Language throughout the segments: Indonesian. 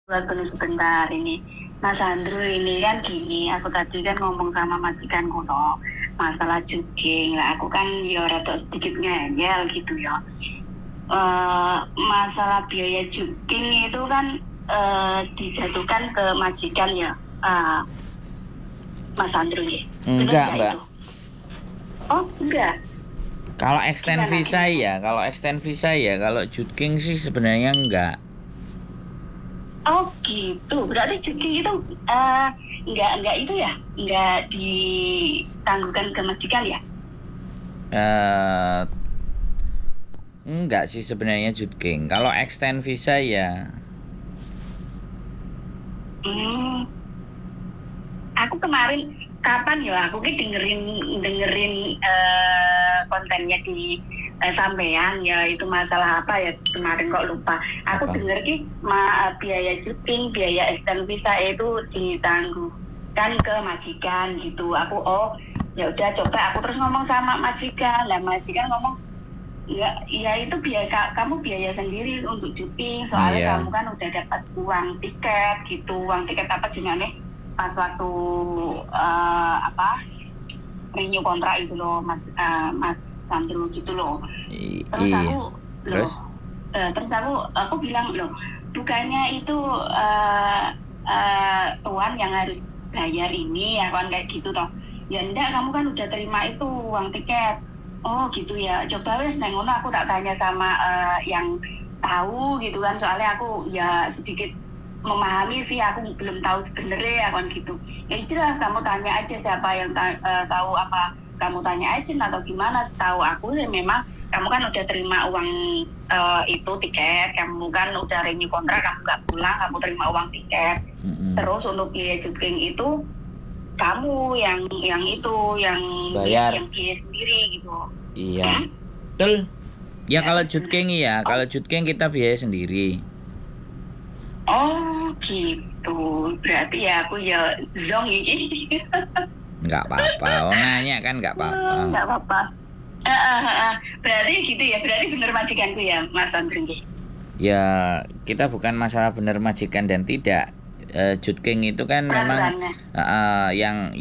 Tunggu sebentar ini. Mas Andrew ini kan gini, aku tadi kan ngomong sama majikanku no, masalah jogging. Lah aku kan ya rada sedikit ngeyel gitu ya. Masalah biaya jogging itu kan dijatuhkan ke majikan ya, Mas Andrew ya. Benar Enggak, nggak Mbak. itu? Oh enggak. Kalau extend Gimana, visa gimana? ya, kalau extend visa ya, kalau jogging sih sebenarnya enggak. Oh gitu, berarti jogging itu enggak itu ya, enggak ditangguhkan ke majikan ya? Eh enggak sih sebenarnya jogging. Kalau extend visa ya, Hmm, aku kemarin kapan ya? Aku ki dengerin kontennya di sampean ya itu masalah apa ya kemarin kok lupa. Aku apa? denger ki biaya cuting, biaya extend visa itu ditangguhkan ke majikan gitu. Aku ya udah coba aku terus ngomong sama majikan. Lah majikan ngomong enggak, ya itu kamu biaya sendiri untuk cuti soalnya Iya. kamu kan udah dapat uang tiket gitu, uang tiket apa jenenge pas waktu apa renew kontrak itu loh Mas Sandro gitu loh. Terus Iya. aku loh, Terus? terus aku bilang loh, bukannya itu tuan yang harus bayar ini ya kan kayak gitu toh. Ya enggak, kamu kan udah terima itu uang tiket. Oh gitu ya. Coba wes neng ngono aku tak tanya sama yang tahu gitu kan. Soalnya aku ya sedikit memahami sih, aku belum tahu sebenarnya ya kan gitu. Ya jelas kamu tanya aja siapa yang tahu, apa kamu tanya aja atau gimana. Setahu aku ya memang kamu kan udah terima uang itu tiket, kamu kan udah renew kontrak, kamu nggak pulang, kamu terima uang tiket. Terus untuk biaya jogging itu kamu yang itu Bayar. yang biaya sendiri gitu. Iya. Betul. Ya kalau Harus benar. jogging iya, kalau jogging kita biaya sendiri. Oh gitu. Berarti ya aku ya zong ini. Enggak apa-apa. Oh, nanya kan enggak apa-apa. Nggak apa-apa. Berarti gitu ya. Berarti bener majikanku ya, Mas Andri. Ya, kita bukan masalah benar majikan dan tidak. Jogging itu kan memang Peraturannya. yang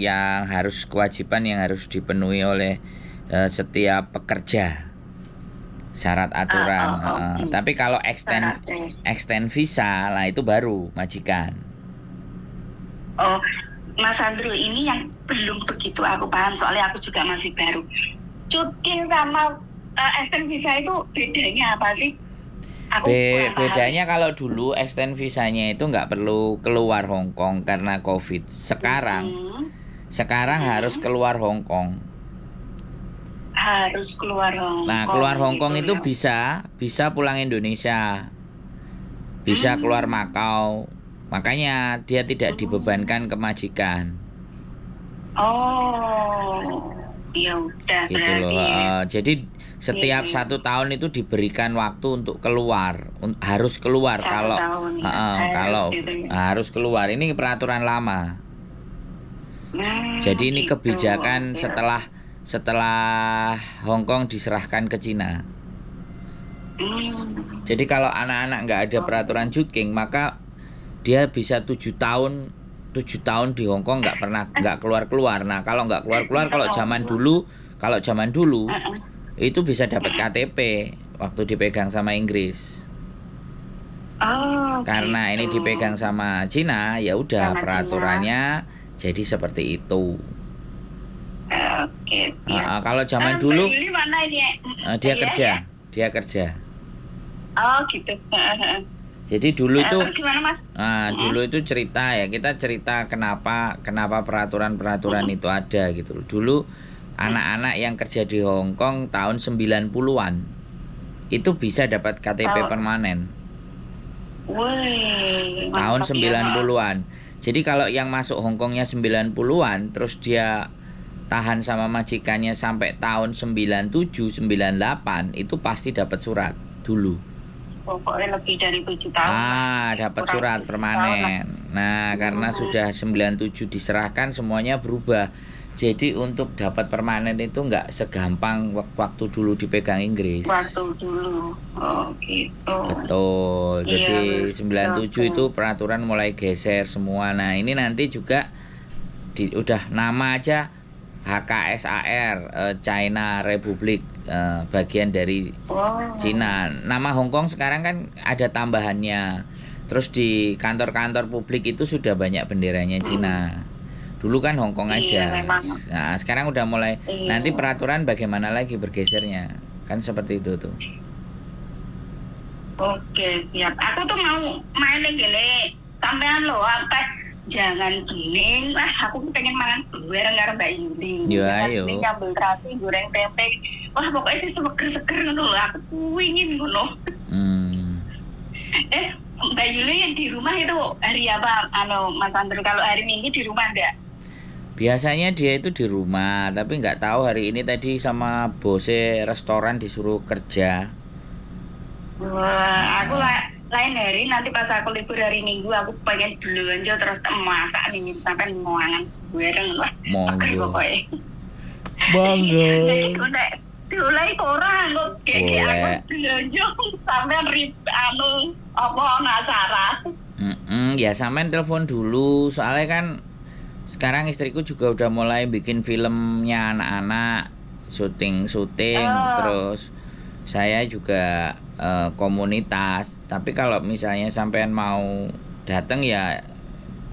harus kewajiban yang harus dipenuhi oleh setiap pekerja, syarat aturan. Oke. Tapi kalau extend Syaratnya. extend visa lah itu baru majikan. Oh, Mas Andrew ini yang belum begitu aku paham soalnya aku juga masih baru. Cuti sama extend visa itu bedanya apa sih? Aku kurang paham ya. Bedanya kalau dulu extend visanya itu nggak perlu keluar Hong Kong karena COVID. Mm-mm. Sekarang harus Mm-mm. keluar Hong Kong. Harus keluar Hong Nah, keluar Kong Hong Kong gitu itu ya. bisa pulang Indonesia, bisa keluar Hmm. Makau. Makanya dia tidak dibebankan ke majikan. Oh, ya udah Gitu loh. berarti Jadi setiap ini 1 tahun itu diberikan waktu untuk keluar, harus keluar satu kalau tahun ya harus kalau itu ya. harus keluar. Ini peraturan lama. Jadi ini Gitu. kebijakan Oke. setelah Hong Kong diserahkan ke Cina. Hmm. Jadi kalau anak-anak nggak ada peraturan jogging, maka dia bisa 7 tahun di Hong Kong nggak keluar-keluar. Nah kalau nggak keluar-keluar, kalau zaman dulu itu bisa dapat KTP waktu dipegang sama Inggris. Oh, Karena ini gitu. dipegang sama Cina, ya udah Sama Cina. peraturannya jadi seperti itu. Oke, siap. Kalau zaman Mbak dulu Yuli mana ini? dia Iya, kerja, ya. dia kerja. Oh, gitu. Jadi dulu itu Terus gimana, Mas? dulu itu cerita ya, kita cerita kenapa peraturan-peraturan itu ada gitu loh. Dulu anak-anak yang kerja di Hong Kong tahun 90-an itu bisa dapat KTP permanen. Wih, Tahun mantap ya. 90-an. Jadi kalau yang masuk Hong Kongnya 90-an terus dia tahan sama majikannya sampai tahun 97, 98 itu pasti dapat surat dulu. Pokoknya lebih dari 7 tahun lah. Dapat Kurang surat 7 tahun lah. permanen. Nah, karena sudah 97 diserahkan semuanya berubah. Jadi untuk dapat permanen itu nggak segampang waktu dulu dipegang Inggris. Waktu dulu. Oh, gitu. Betul. Iya, Jadi 97 itu peraturan mulai geser semua. Nah, ini nanti juga udah nama aja HKSAR, China Republic, bagian dari Cina. Nama Hong Kong sekarang kan ada tambahannya. Terus di kantor-kantor publik itu sudah banyak benderanya Cina. Dulu kan Hong Kong aja. Nah, sekarang udah mulai. Nanti peraturan bagaimana lagi bergesernya. Kan seperti itu tuh. Oke, siap. Aku tuh mau main gini. Sampean lo apa? Jangan bening lah, aku pengen makan bareng karo Mbak Yuni. Ya, ayo. Nyambel terasi, goreng tempe. Wah, pokoknya sih seger-seger ngono lho. Aku tuh ingin ngono. Mbak Yuli yang di rumah itu hari apa? Mas Andrew, kalau hari Minggu di rumah enggak? Biasanya dia itu di rumah, tapi nggak tahu hari ini tadi sama bose restoran disuruh kerja. Wah, aku lain hari nanti pas aku libur hari Minggu aku pengen belanja terus masak nih sampai mangan bareng lah. Monggo. Pokoknya. Monggo. Mulai orang kok kayak aku belanja sampai apa acara. Ya sampean telepon dulu soalnya kan sekarang istriku juga udah mulai bikin filmnya anak-anak, syuting terus saya juga komunitas. Tapi kalau misalnya sampean mau datang ya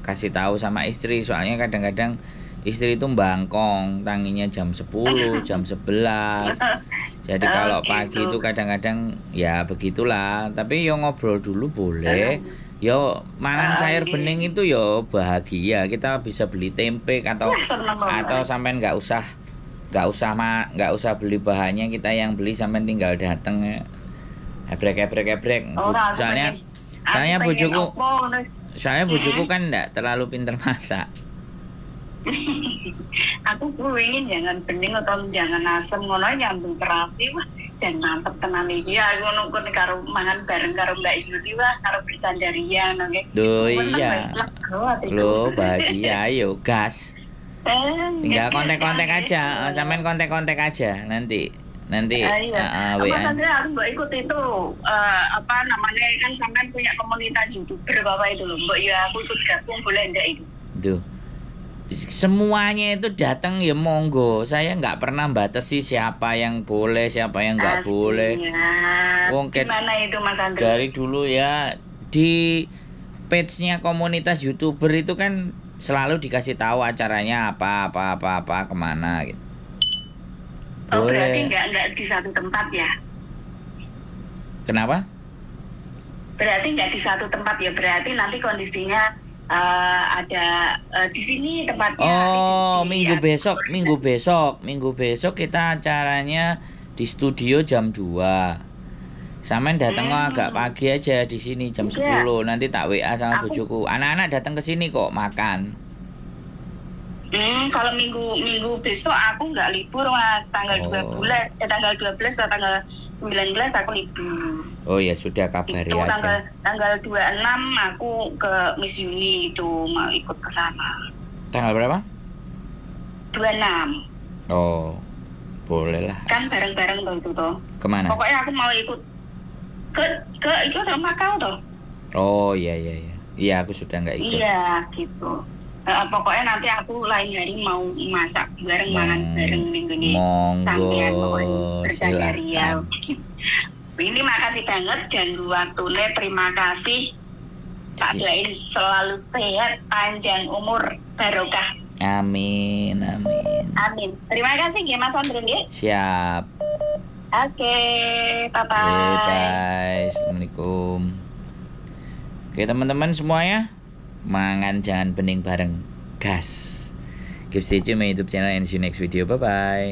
kasih tahu sama istri, soalnya kadang-kadang istri itu bangkong tanginya jam 10, jam 11. Jadi kalau pagi itu kadang-kadang ya begitulah. Tapi yo ngobrol dulu boleh. Yo mangan sayur bening itu yo bahagia. Kita bisa beli tempe atau sampean nggak usah beli bahannya, kita yang beli, sampean tinggal datang ebrek. Soalnya bujuku kan enggak terlalu pinter masak. Aku ingin jangan bening atau jangan asem ngono nyambung terasi wah jan mantep tenan iki aku nunggu karo mangan bareng karo Mbak Yudi wah karo bercandaria nang iya. Loh bahagia ayo gas. Tinggal kontak-kontak aja, sampean kontak-kontak aja nanti. WA. Mas Andrea, aku mbak ikut itu apa namanya kan sampean punya komunitas YouTuber Bapak itu loh. Mbak ya aku ikut gabung boleh enggak itu? Tuh. Semuanya itu datang ya monggo. Saya nggak pernah batasi siapa yang boleh, siapa yang nggak boleh. Gimana itu Mas Andrea? Dari dulu ya di page-nya komunitas YouTuber itu kan selalu dikasih tahu acaranya apa kemana gitu. Oh berarti nggak di satu tempat ya? Kenapa? Berarti nggak di satu tempat ya, berarti nanti kondisinya ada di sini tempatnya. Oh minggu besok kita acaranya di studio jam 2. Sampean datang agak pagi aja di sini jam 10. Nanti tak WA sama bojoku. Anak-anak datang ke sini kok makan. Kalau minggu besok aku nggak libur Mas, tanggal 12 atau tanggal 19 aku libur. Oh ya sudah kabari itu, aja. Tanggal 26 aku ke Miss Uni itu mau ikut ke sana. Tanggal berapa? 26. Oh boleh lah. Kan bareng-bareng tuh itu tuh. Kemana? Pokoknya aku mau ikut ke Makau tuh. Oh iya. Iya aku sudah nggak ikut. Iya gitu. Pokoknya nanti aku lain hari mau masak bareng mangan bareng minggu ini. Sampean bercandaria. Ini makasih banget ganggu waktunya. Terima kasih. Pak Dain selalu sehat, panjang umur, barokah. Amin. Terima kasih ya Mas Andrew ya. Siap. Oke, bye-bye. Bye. Assalamualaikum. Oke teman-teman semuanya, mangan jangan bening bareng gas. Keep stay tune my YouTube channel and see you next video. Bye bye.